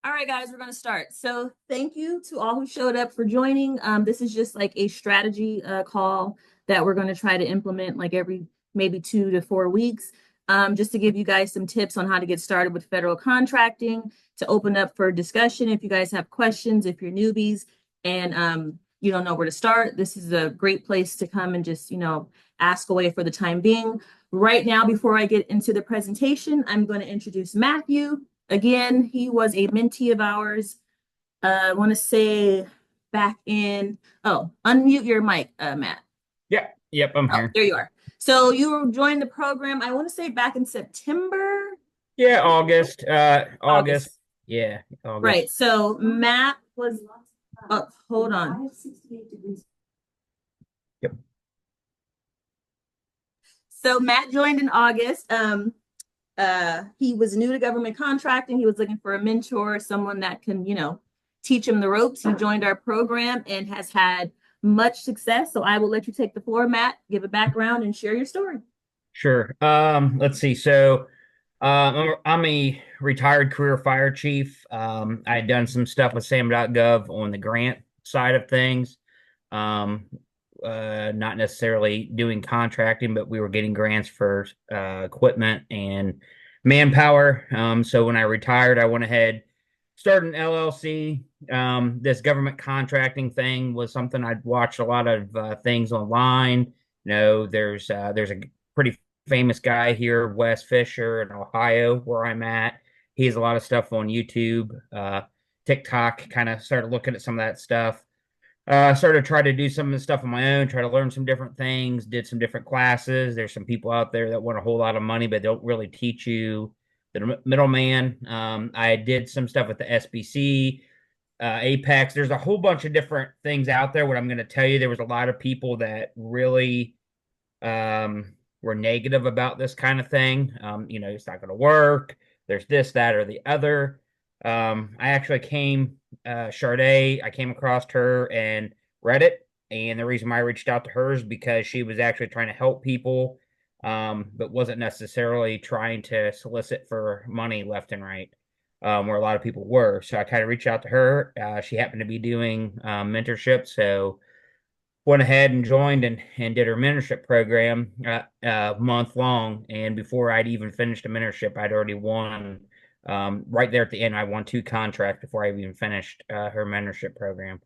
All right, guys, we're going to start. So, thank you to all who showed up for joining. This is just like a strategy call that we're going to try to implement like every maybe 2 to 4 weeks, just to give you guys some tips on how to get started with federal contracting, to open up for discussion. If you guys have questions, if you're newbies and you don't know where to start, this is a great place to come and just, ask away for the time being. Right now, before I get into the presentation, I'm going to introduce Matthew. Again, he was a mentee of ours. I want to say back in, unmute your mic, Matt. Yep, I'm Oh, here. there you are. So you joined the program, I want to say back in September, Yeah, August. August. August. Yeah, August. Right. So Matt was, oh, hold on. Yep. So Matt joined in August. He was new to government contracting. He was looking for a mentor, someone that can, teach him the ropes. He joined our program and has had much success. So I will let you take the floor, Matt, give a background and share your story. Sure. Let's see. So, I'm a retired career fire chief. I had done some stuff with SAM.gov on the grant side of things. Um, Not necessarily doing contracting, but we were getting grants for equipment and manpower. So when I retired, I went ahead, started an LLC. This government contracting thing was something I'd watched a lot of things online. There's a pretty famous guy here, Wes Fisher in Ohio, where I'm at. He has a lot of stuff on YouTube, TikTok. Kind of started looking at some of that stuff. Started to try to do some of the stuff on my own, try to learn some different things, did some different classes. There's some people out there that want a whole lot of money, but don't really teach you the middleman. I did some stuff with the SBC, Apex. There's a whole bunch of different things out there. What I'm going to tell you, there was a lot of people that really were negative about this kind of thing. It's not going to work. There's this, that, or the other. I actually Charde, I came across her and read it. And the reason why I reached out to her is because she was actually trying to help people, but wasn't necessarily trying to solicit for money left and right, where a lot of people were. So I kind of reached out to her. She happened to be doing mentorship. So went ahead and joined and did her mentorship program month long. And before I'd even finished the mentorship, I'd already won. Right there at the end, I won 2 contracts before I even finished her mentorship program.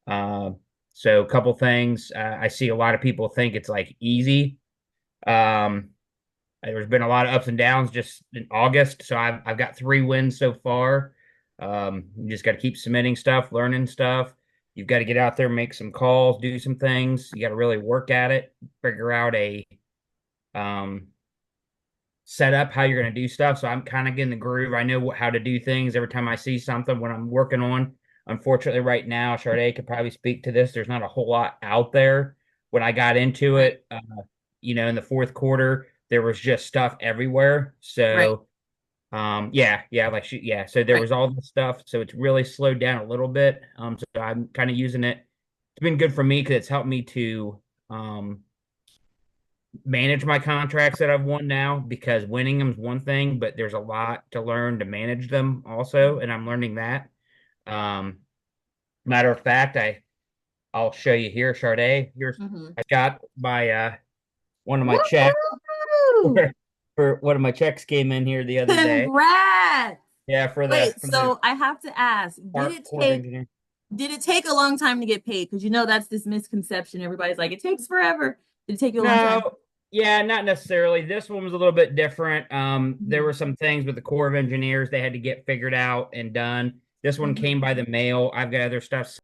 Uh, so a couple things. I see a lot of people think it's like easy. Um, there's been a lot of ups and downs just in August. So I've got 3 wins so far. You just got to keep submitting stuff, learning stuff. You've got to get out there, make some calls, do some things. You got to really work at it, figure out a um, setup, how you're going to do stuff. So I'm kind of getting the groove. I know how to do things every time I see something when I'm working on. Unfortunately, right now, Charde could probably speak to this. There's not a whole lot out there. When I got into Right. it, in the fourth quarter, there was just stuff everywhere. Right. So yeah. So there Right. was all this stuff. So it's really slowed down a little bit. So I'm kind of using it. It's been good for me because it's helped me to um manage my contracts that I've won now, because winning them is one thing, but there's a lot to learn to manage them also, and I'm learning that. Um, Matter of fact, I'll show you here, Charday. Here's Mm-hmm. I got my one of my checks Woo! for one of my checks came in here the other day. Congrats. Yeah, for the Wait, for the so I have to ask, Corps of Engineers. did it take a long time to get paid? Because that's this misconception. Everybody's like, it takes forever. Did it take you a long time? No, yeah, not necessarily. This one was a little bit different. There Hmm. were some things with the Corps of Engineers they had to get figured out and done. This one Hmm. came by the mail. I've got other stuff.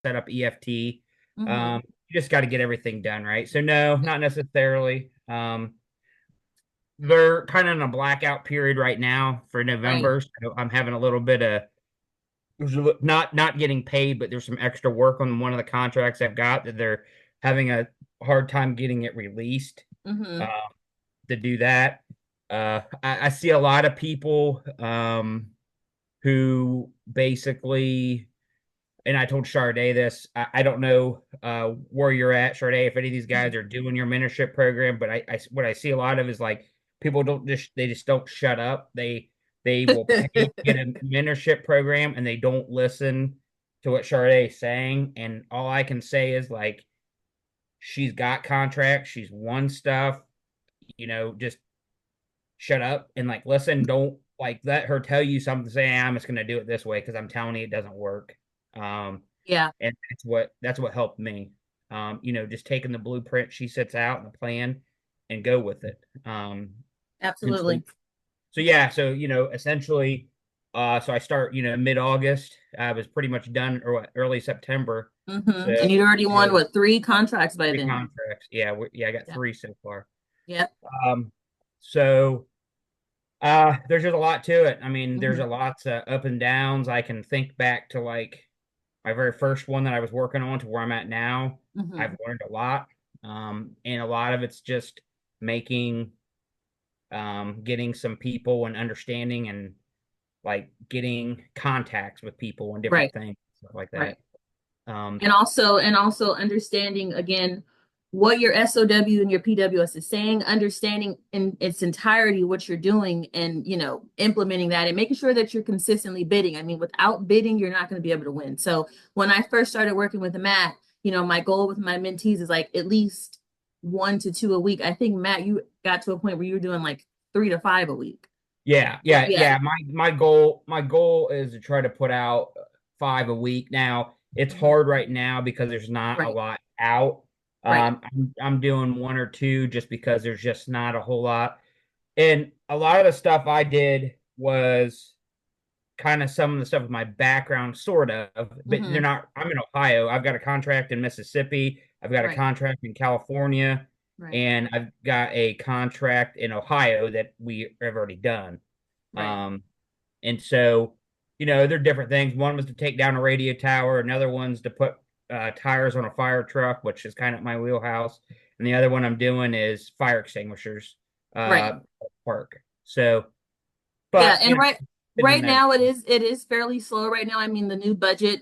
set up EFT. Mm-hmm. You just got to get everything done, right? So no, not necessarily. They're kind of in a blackout period right now for Right. November. So I'm having a little bit of not getting paid, but there's some extra work on one of the contracts I've got that they're having a hard time getting it released uh, Mm-hmm. to do that. I see a lot of people who basically, and I told Charde this. I don't know where you're at, Charde, if any of these guys are doing your mentorship program, but what I see a lot of is like people don't just they just don't shut up. They will pay to get a mentorship program and they don't listen to what Charde is saying. And all I can say is like she's got contracts, she's won stuff, just shut up and like listen. Don't like let her tell you something. Say, I'm just gonna do it this way because I'm telling you it doesn't work. Um, Yeah, and that's what helped me. Just taking the blueprint she sets out and the plan and go with it. And so absolutely. so yeah, so essentially, so I start mid-August. I was pretty much done or early September. So Mm-hmm. And you'd already won what, three contracts by three then? contracts. Yeah, I got Yeah. three so far. Yeah. Um, so there's just a lot to it. I mean, there's Mm-hmm. a lots of up and downs. I can think back to like my very first one that I was working on to where I'm at now. Mm-hmm. I've learned a lot. And a lot of it's just making getting some people and understanding and like getting contacts with people and different Right. things, stuff like Right. that. Um, And also understanding again what your SOW and your PWS is saying, understanding in its entirety what you're doing and implementing that and making sure that you're consistently bidding. I mean, without bidding, you're not going to be able to win. So when I first started working with Matt, my goal with my mentees is like at least 1 to 2 a week. I think Matt, you got to a point where you were doing like 3 to 5 a week. yeah, So, yeah, yeah. yeah. My goal is to try to put out five a week. Now it's Mhm. hard right now because there's not a Right. lot out. Right. I'm doing one or two just because there's just not a whole lot. And a lot of the stuff I did was kind of some of the stuff with my background, sort of, but they're Hmm. not. I'm in Ohio. I've got a contract in Mississippi. I've got a Right. contract in California, Right. and I've got a contract in Ohio that we have already done. Right. Um, and so, they're different things. One was to take down a radio tower. Another one's to put tires on a fire truck, which is kind of my wheelhouse. And the other one I'm doing is fire extinguishers, Right. uh, park. So, Yeah, but and been right in now everything. it is fairly slow right now. I mean, the new budget,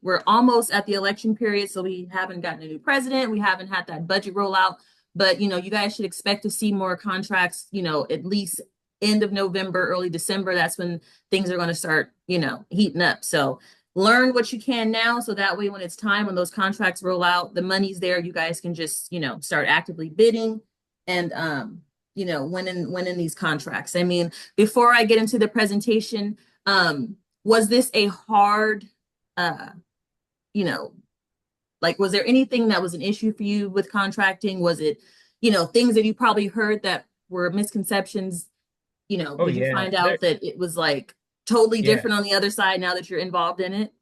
we're almost at the election period, so we haven't gotten a new president, we haven't had that budget rollout, but you guys should expect to see more contracts, at least end of November, early December. That's when things are going to start, heating up. So learn what you can now so that way when it's time when those contracts roll out, the money's there, you guys can just, start actively bidding and winning these contracts. I mean, before I get into the presentation, was this a hard, uh, you know, like, was there anything that was an issue for you with contracting? Was it, things that you probably heard that were misconceptions? Oh Did you yeah, find out that it was like totally yeah, different on the other side now that you're involved in it?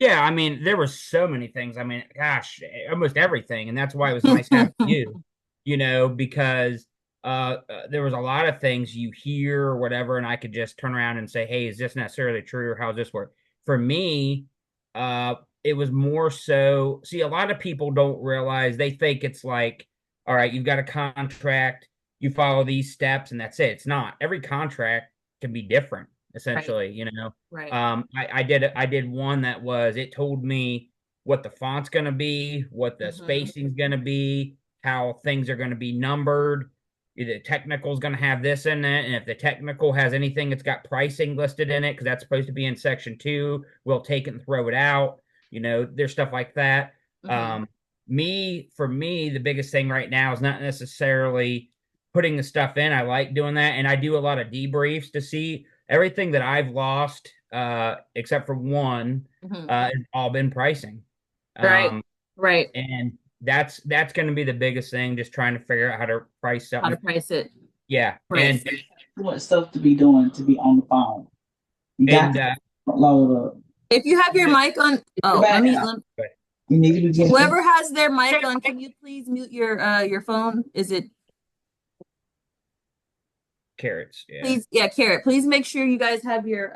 yeah. I mean, there were so many things. I mean, gosh, almost everything, and that's why it was nice having you. Because there was a lot of things you hear or whatever, and I could just turn around and say, "Hey, is this necessarily true, or how does this work?" For me, it was more so. See, a lot of people don't realize they think it's like, all right, you've got a contract, you follow these steps, and that's it. It's not. Every contract can be different, Right, essentially. right. I did one that was it told me what the font's going to be, what the Hmm. spacing's going to be, how things are going to be numbered. The technical is going to have this in it, and if the technical has anything that's got pricing listed in it, because that's supposed to be in section two, we'll take it and throw it out. There's stuff like that. Hmm. Um, for me, the biggest thing right now is not necessarily putting the stuff in. I like doing that, and I do a lot of debriefs to see everything that I've lost, except for one, Hmm. has all been pricing. Right, Um, right. and that's going to be the biggest thing, just trying to figure out how to price How to something. price it. Yeah, Right. and What stuff to be doing to be on the phone. You got and to load up. If you have your mic on, oh, let me, whoever has their mic on, can you please mute your phone? Is it Carrots, yeah. please, yeah, Carrot, please make sure you guys have your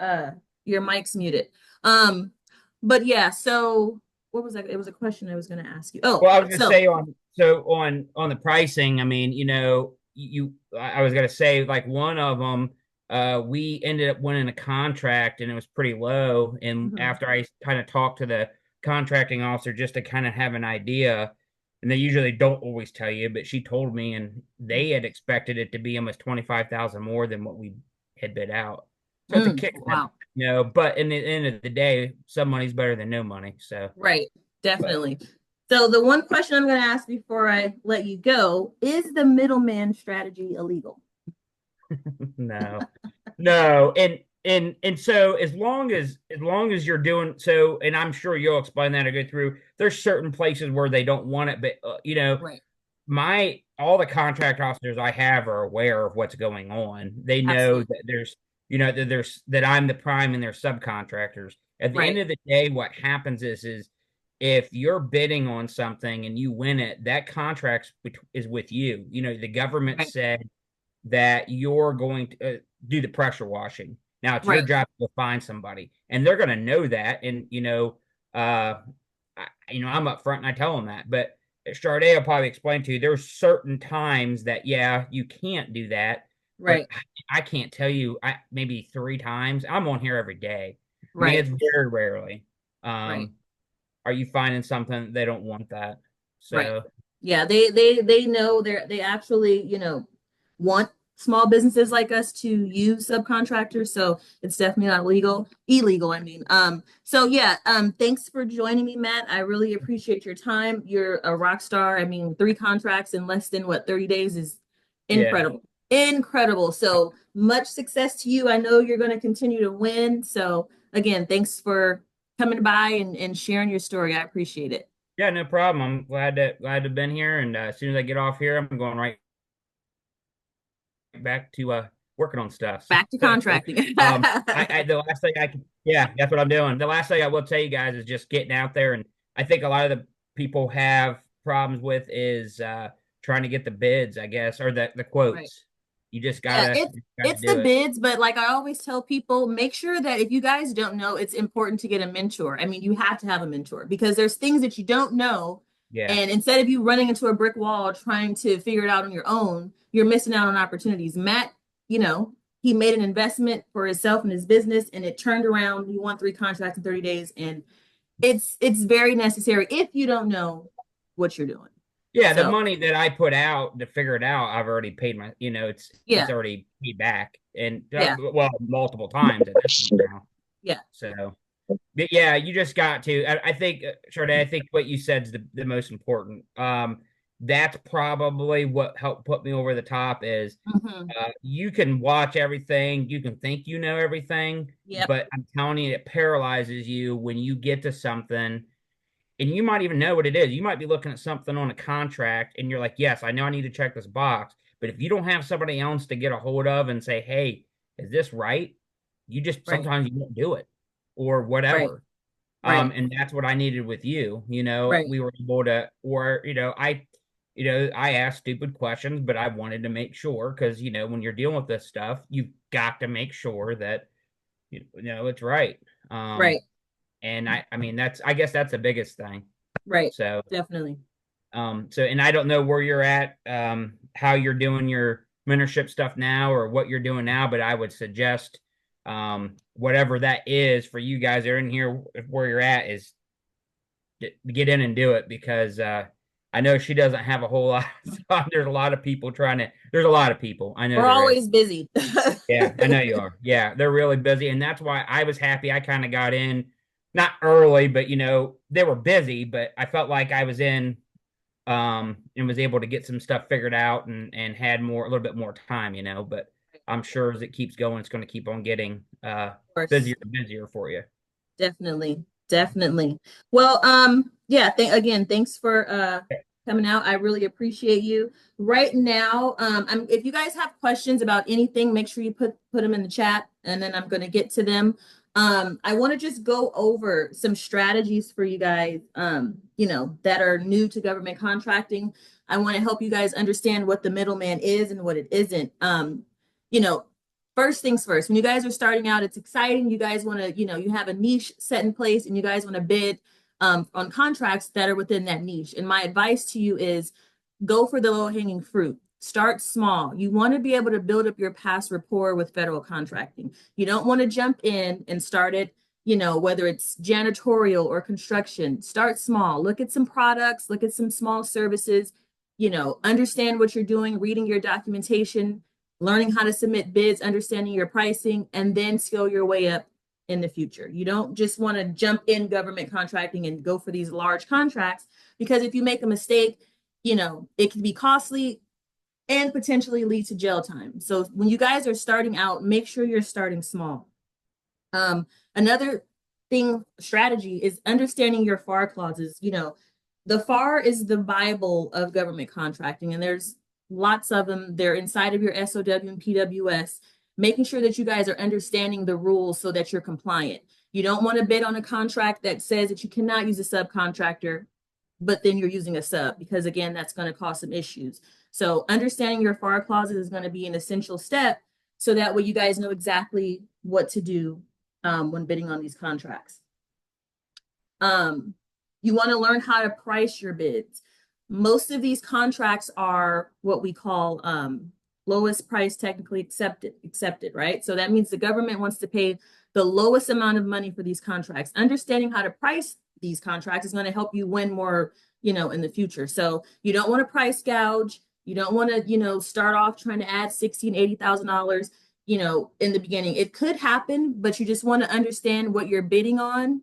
mics muted. Um, but yeah, so what was that? It was a question I was gonna ask you. Oh, Well, I was gonna so say on the pricing. I mean, I was gonna say like one of them. We ended up winning a contract and it was pretty low. And mhm, after I kind of talked to the contracting officer just to kind of have an idea, and they usually don't always tell you, but she told me, and they had expected it to be almost 25,000 more than what we had bid out. So it's a kick, wow. But in the end of the day, some money's better than no money. So, Right, but definitely. So the one question I'm going to ask before I let you go is the middleman strategy illegal? no, no, and so as long as you're doing so, and I'm sure you'll explain that or go through. There's certain places where they don't want it, but Right, my all the contract officers I have are aware of what's going on. They know absolutely. that that I'm the prime and they're subcontractors. At the end Right, of the day, what happens is if you're bidding on something and you win it, that contract is with you. The government right, said that you're going to do the pressure washing. Now it's your right, job to find somebody, and they're going to know that. And I'm upfront and I tell them that. But Charde will probably explain to you there's certain times that yeah you can't do that, but right, I can't tell you. Maybe 3 times. I'm on here every day. I mean, right, it's very rarely. right. Um, are you finding something they don't want that? Right. So Yeah, they know they actually, want small businesses like us to use subcontractors, so it's definitely not illegal, I mean. So yeah, thanks for joining me, Matt. I really appreciate your time. You're a rock star. I mean, 3 contracts in less than what, 30 days is yeah. incredible. Incredible. So much success to you. I know you're going to continue to win. So again, thanks for coming by and sharing your story. I appreciate it. Yeah, no problem. I'm glad to have been here, and as soon as I get off here, I'm going right back to working on stuff. Back to So, contracting. I the last thing I can, yeah, that's what I'm doing. The last thing I will tell you guys is just getting out there, and I think a lot of the people have problems with is trying to get the bids, I guess, or the Right. quotes. You just Yeah, gotta it's you gotta it's the do it. bids, but like I always tell people, make sure that if you guys don't know, it's important to get a mentor. I mean, you have to have a mentor because there's things that you don't know, Yeah, and instead of you running into a brick wall trying to figure it out on your own, you're missing out on opportunities. Matt, you know, he made an investment for himself and his business, and it turned around. He won 3 contracts in 30 days, and it's very necessary if you don't know what you're doing. yeah. The So money that I put out to figure it out, I've already paid my. It's yeah, already paid back, and yeah, well, multiple times at this point now. yeah, So. But yeah, you just got to. I think, Sade, I think what you said is the most important. That's probably what helped put me over the top is hmm, you can watch everything, you can think you know everything, yep, but I'm telling you, it paralyzes you when you get to something and you might even know what it is. You might be looking at something on a contract and you're like, yes, I know I need to check this box. But if you don't have somebody else to get a hold of and say, hey, is this right? You just right, sometimes you won't do it or right, whatever. right. And that's what I needed with you. Right, We were able to, or I asked stupid questions, but I wanted to make sure because when you're dealing with this stuff, you've got to make sure that it's right. Um, right, and I mean I guess that's the biggest thing. right. So, Definitely. and I don't know where you're at, how you're doing your mentorship stuff now or what you're doing now, but I would suggest, whatever that is for you guys that are in here, where you're at is get in and do it because I know she doesn't have a whole lot. There's a lot of people trying to. There's a lot of people. I know We're there is. always busy. Yeah, I know you are. Yeah, they're really busy, and that's why I was happy. I kind of got in, not early, but they were busy, but I felt like I was in, and was able to get some stuff figured out and had a little bit more time. But I'm sure as it keeps going, it's going to keep on getting Of course. busier and busier for you. Definitely. Definitely. Well, yeah, again, thanks for coming out. I really appreciate you. Right now, if you guys have questions about anything, make sure you put them in the chat and then I'm going to get to them. I want to just go over some strategies for you guys, that are new to government contracting. I want to help you guys understand what the middleman is and what it isn't. You know, First things first, when you guys are starting out, it's exciting. You guys want to, you have a niche set in place and you guys want to bid on contracts that are within that niche. And my advice to you is go for the low hanging fruit. Start small. You want to be able to build up your past rapport with federal contracting. You don't want to jump in and start it, whether it's janitorial or construction. Start small. Look at some products, look at some small services, understand what you're doing, reading your documentation, learning how to submit bids, understanding your pricing, and then scale your way up in the future. You don't just want to jump in government contracting and go for these large contracts, because if you make a mistake, it can be costly and potentially lead to jail time. So when you guys are starting out, make sure you're starting small. Another strategy is understanding your FAR clauses. The FAR is the Bible of government contracting, and there's lots of them. They're inside of your SOW and PWS, making sure that you guys are understanding the rules so that you're compliant. You don't want to bid on a contract that says that you cannot use a subcontractor, but then you're using a sub, because again, that's going to cause some issues. So understanding your FAR clauses is going to be an essential step, so that way you guys know exactly what to do when bidding on these contracts. You want to learn how to price your bids. Most of these contracts are what we call lowest price technically accepted, right? So that means the government wants to pay the lowest amount of money for these contracts. Understanding how to price these contracts is going to help you win more, in the future. So you don't want to price gouge. You don't want to, start off trying to add $60,000 and $80,000, in the beginning. It could happen, but you just want to understand what you're bidding on,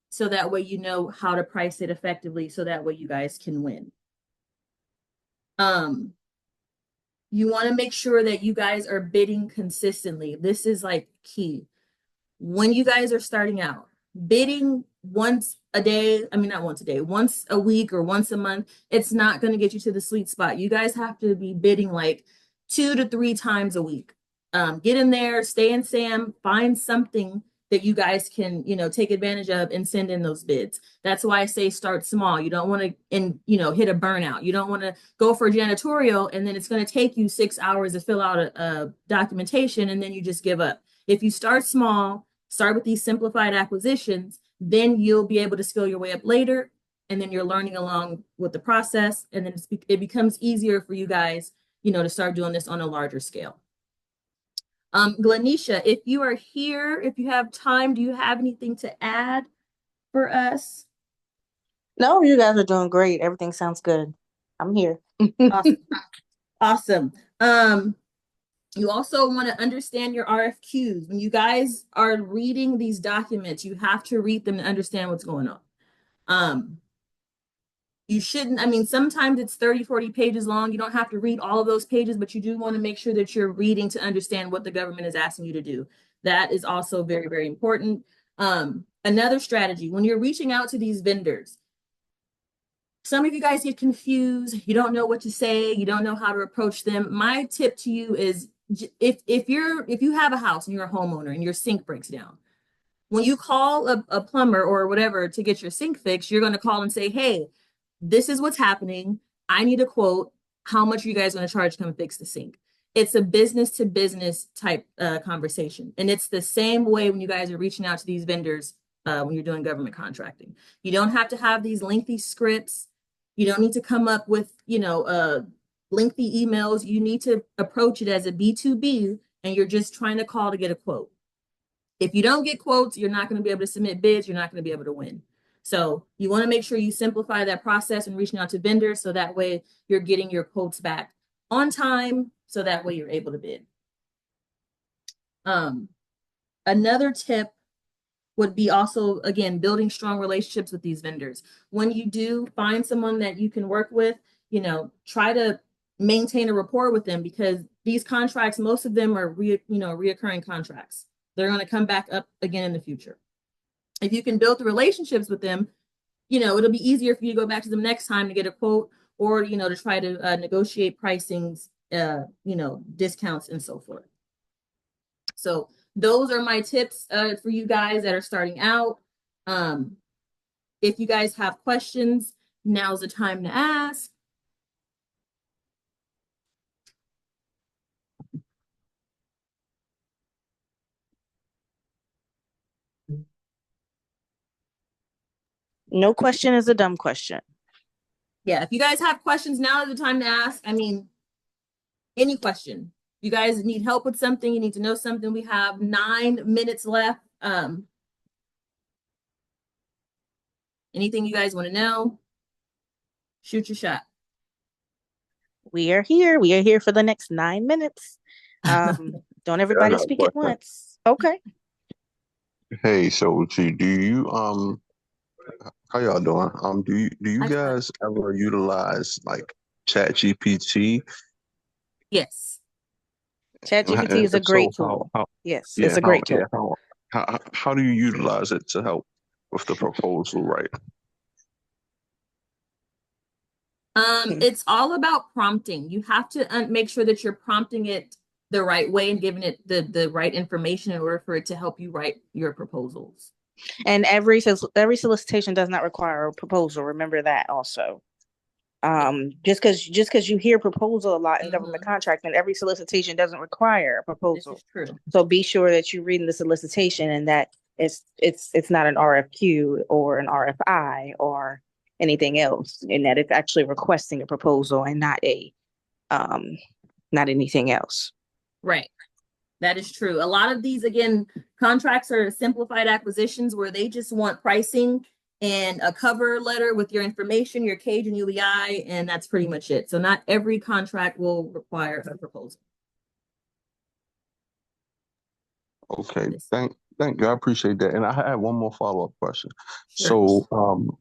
so that way you know how to price it effectively, so that way you guys can win. You want to make sure that you guys are bidding consistently. This is like key. When you guys are starting out, bidding once a day, I mean, not once a day, once a week or once a month, it's not going to get you to the sweet spot. You guys have to be bidding like 2 to 3 times a week. Get in there, stay in SAM, find something that you guys can, take advantage of and send in those bids. That's why I say start small. You don't want to, hit a burnout. You don't want to go for janitorial and then it's going to take you 6 hours to fill out a documentation and then you just give up. If you start small, start with these simplified acquisitions, then you'll be able to scale your way up later. And then you're learning along with the process. And then it becomes easier for you guys, to start doing this on a larger scale. Glennicia, if you are here, if you have time, do you have anything to add for us? No, you guys are doing great. Everything sounds good. I'm here. Awesome. Awesome. You also want to understand your RFQs. When you guys are reading these documents, you have to read them to understand what's going on. You shouldn't, I mean, sometimes it's 30, 40 pages long. You don't have to read all of those pages, but you do want to make sure that you're reading to understand what the government is asking you to do. That is also very, very important. Another strategy, when you're reaching out to these vendors, some of you guys get confused. You don't know what to say. You don't know how to approach them. My tip to you is if you have a house and you're a homeowner and your sink breaks down, when you call a plumber or whatever to get your sink fixed, you're going to call and say, hey, this is what's happening. I need a quote. How much are you guys going to charge to come fix the sink? It's a business to business type conversation. And it's the same way when you guys are reaching out to these vendors when you're doing government contracting. You don't have to have these lengthy scripts. You don't need to come up with, lengthy emails. You need to approach it as a B2B, and you're just trying to call to get a quote. If you don't get quotes, you're not going to be able to submit bids. You're not going to be able to win. So you want to make sure you simplify that process and reaching out to vendors, so that way you're getting your quotes back on time, so that way you're able to bid. Another tip would be also, again, building strong relationships with these vendors. When you do find someone that you can work with, try to maintain a rapport with them, because these contracts, most of them are reoccurring contracts. They're going to come back up again in the future. If you can build the relationships with them, it'll be easier for you to go back to them next time to get a quote, or, to try to negotiate pricings, discounts and so forth. So those are my tips for you guys that are starting out. If you guys have questions, now's the time to ask. No question is a dumb question. Yeah, if you guys have questions, now is the time to ask. I mean, any question. You guys need help with something, you need to know something. We have 9 minutes left. Anything you guys want to know, shoot your shot. We are here. We are here for the next 9 minutes. Don't everybody speak at once. Okay. Hey, so do you how y'all doing? Do you guys ever utilize like ChatGPT? Yes. ChatGPT is a great tool. Yes, it's a great tool. How do you utilize it to help with the proposal writing? It's all about prompting. You have to make sure that you're prompting it the right way and giving it the right information in order for it to help you write your proposals. And every solicitation does not require a proposal. Remember that also. Just because you hear proposal a lot in government contract, and every solicitation doesn't require a proposal. This is true. So be sure that you're reading the solicitation and that it's not an RFQ or an RFI or anything else, and that it's actually requesting a proposal and not anything else. Right. That is true. A lot of these, again, contracts are simplified acquisitions where they just want pricing and a cover letter with your information, your cage and UEI, and that's pretty much it. So not every contract will require a proposal. Okay, thank you. I appreciate that. And I have one more follow-up question. Sure.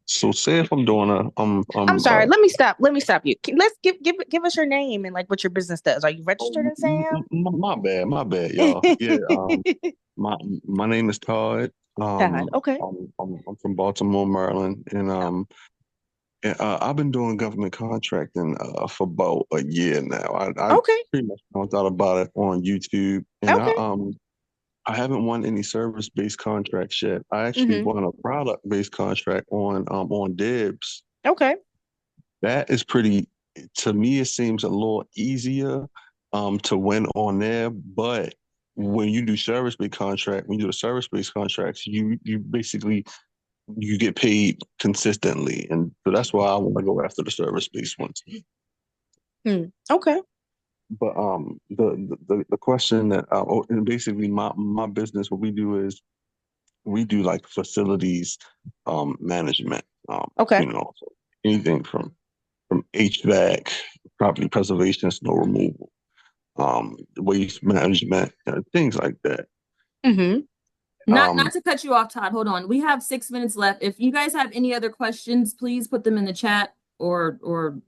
So say if I'm doing I'm sorry, let me stop you. Let's give us your name and like what your business does. Are you registered in Sam? My bad, y'all. Yeah, my name is Todd. Okay. I'm from Baltimore, Maryland, and I've been doing government contracting for about a year now. I pretty much found out about it on YouTube, and I haven't won any service-based contracts yet. I actually won a product-based contract on Dibs. Okay. That is pretty, to me, it seems a little easier to win on there. But when you do when you do the service-based contracts, you basically you get paid consistently. And so that's why I want to go after the service-based ones. Okay. But the question that and basically my business, what we do is we do like facilities management. Okay. You know, so anything from HVAC, property preservation, snow removal, waste management, things like that. Not to cut you off, Todd. Hold on. We have 6 minutes left. If you guys have any other questions, please put them in the chat or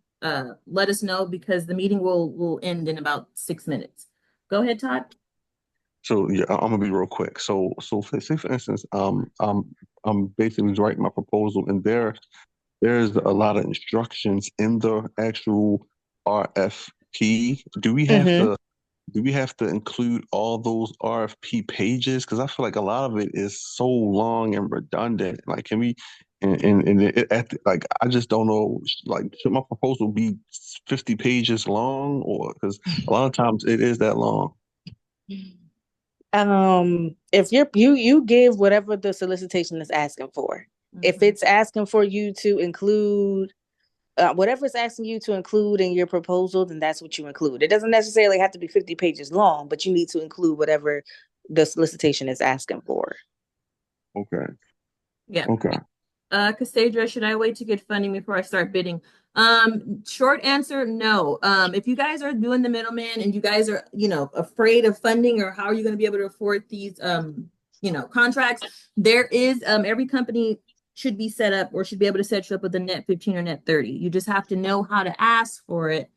let us know, because the meeting will end in about 6 minutes. Go ahead, Todd. So yeah, I'm gonna be real quick. So say for instance, I'm basically writing my proposal, and there's a lot of instructions in the actual RFP. Do we have to include all those RFP pages? Because I feel like a lot of it is so long and redundant. Like, can we? Like, I just don't know. Like, should my proposal be 50 pages long, or because a lot of times it is that long? If you give whatever the solicitation is asking for. If it's asking for you to include whatever it's asking you to include in your proposal, then that's what you include. It doesn't necessarily have to be 50 pages long, but you need to include whatever the solicitation is asking for. Okay. Yeah. Okay. Cassandra, should I wait to get funding before I start bidding? Short answer, no. If you guys are doing the middleman and you guys are, afraid of funding, or how are you going to be able to afford these, contracts, there is, every company should be set up or should be able to set you up with a net 15 or net 30. You just have to know how to ask for it.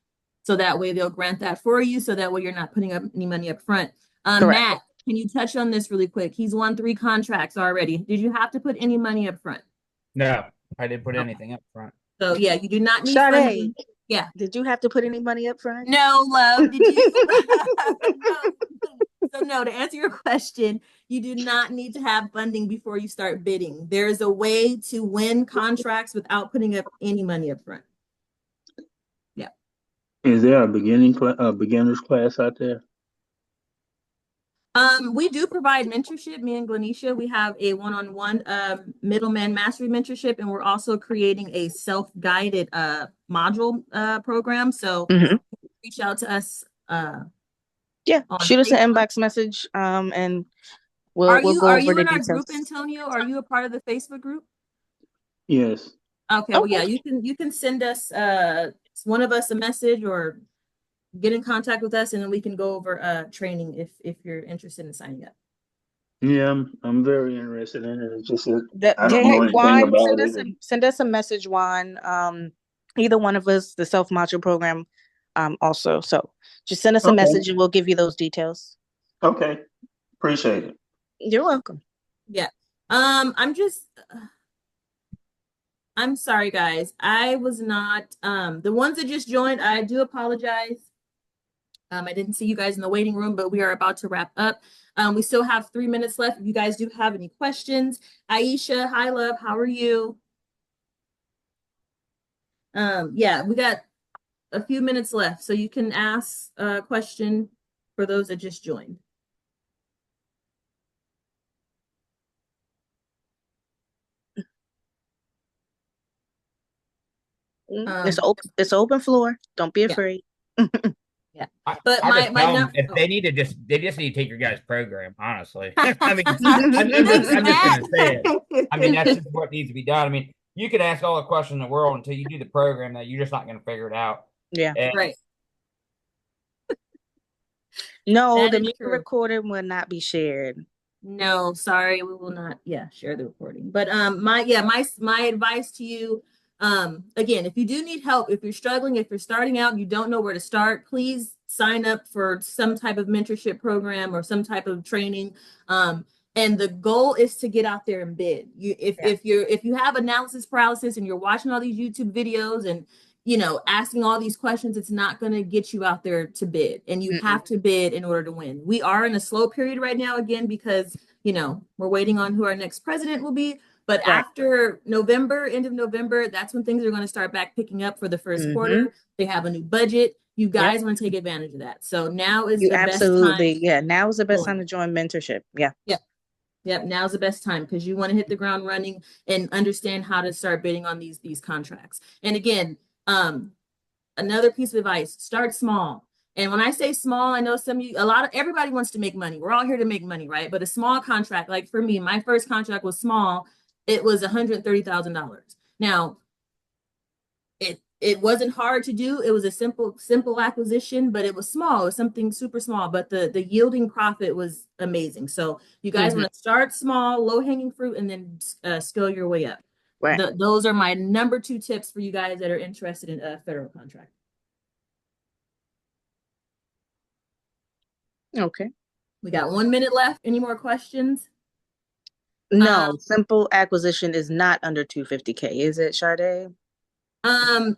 So that way they'll grant that for you. So that way you're not putting up any money up front. Matt, can you touch on this really quick? He's won 3 contracts already. Did you have to put any money up front? No, I didn't put anything up front. So yeah, you do not need Charde, yeah. Did you have to put any money up front? No, love. Did you? So no, no, to answer your question, you do not need to have funding before you start bidding. There's a way to win contracts without putting up any money up front. Yeah. Is there a beginner's class out there? We do provide mentorship. Me and Glennicia, we have a one-on-one Middleman Mastery mentorship, and we're also creating a self-guided module program. So reach out to us. Yeah, shoot us Facebook. an inbox message, and we'll go are over you the in our details. group, Antonio? Are you a part of the Facebook group? Yes. Okay, well, yeah, you can send us one of us a message or get in contact with us, and then we can go over training if you're interested in signing up. Yeah, I'm very interested in it. It's just that I don't know anything Juan, about it. send us a message, Juan. Either one of us, the self module program, also. So just send us a message, and we'll give you those details. Okay, appreciate it. You're welcome. Yeah. I'm sorry, guys. I was not the ones that just joined. I do apologize. I didn't see you guys in the waiting room, but we are about to wrap up. We still have 3 minutes left. If you guys do have any questions, Aisha, hi, love. How are you? Yeah, we got a few minutes left, so you can ask a question for those that just joined. It's open floor. Don't be afraid. Yeah, but if they need to they just need to take your guys' program, honestly. I mean, I'm just gonna say it. I mean, that's just what needs to be done. I mean, you could ask all the questions in the world until you do the program that you're just not gonna figure it out. Yeah. And right. No, the meeting recording will not be shared. No, sorry, we will not share the recording. But my advice to you, again, if you do need help, if you're struggling, if you're starting out and you don't know where to start, please sign up for some type of mentorship program or some type of training. And the goal is to get out there and bid. If you have analysis paralysis and you're watching all these YouTube videos and asking all these questions, it's not going to get you out there to bid, and you have to bid in order to win. We are in a slow period right now, again, because we're waiting on who our next president will be. But after November, end of November, that's when things are going to start back picking up for the first quarter. They have a new budget. You guys want to take advantage of that. So now is the best time. Yeah, now is the best time to join mentorship. Yeah. Yep, now's the best time because you want to hit the ground running and understand how to start bidding on these contracts. And again, another piece of advice, start small. And when I say small, I know everybody wants to make money. We're all here to make money, right? But a small contract, like for me, my first contract was small. It was $130,000. Now, it wasn't hard to do. It was a simple acquisition, but it was small. It was something super small, but the yielding profit was amazing. So you guys want to start small, low hanging fruit, and then scale your way up. Right. Those are my number 2 tips for you guys that are interested in a federal contract. Okay. We got 1 minute left. Any more questions? No, simple acquisition is not under $250K, is it, Charde? No,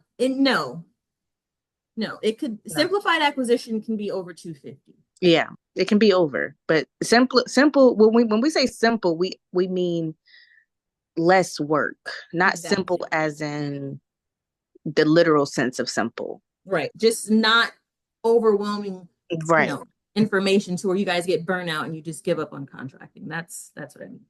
it could simplified acquisition can be over 250. Yeah, it can be over, but simple. When we say simple, we mean less work, not simple as in the literal sense of simple. Right, just not overwhelming. Right. Information to where you guys get burnt out and you just give up on contracting. That's what I mean.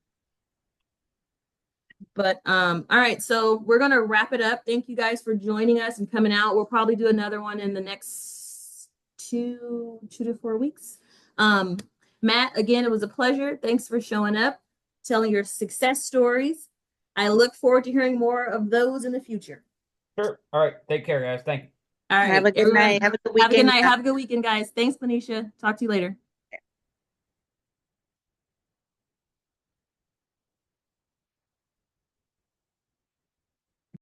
But all right, so we're gonna wrap it up. Thank you guys for joining us and coming out. We'll probably do another one in the next 2 to 4 weeks. Matt, again, it was a pleasure. Thanks for showing up, telling your success stories. I look forward to hearing more of those in the future. Sure. All right. Take care, guys. Thank you. All right. Have a good night. Have a good weekend. Have a good weekend, guys. Thanks, Glennicia. Talk to you later.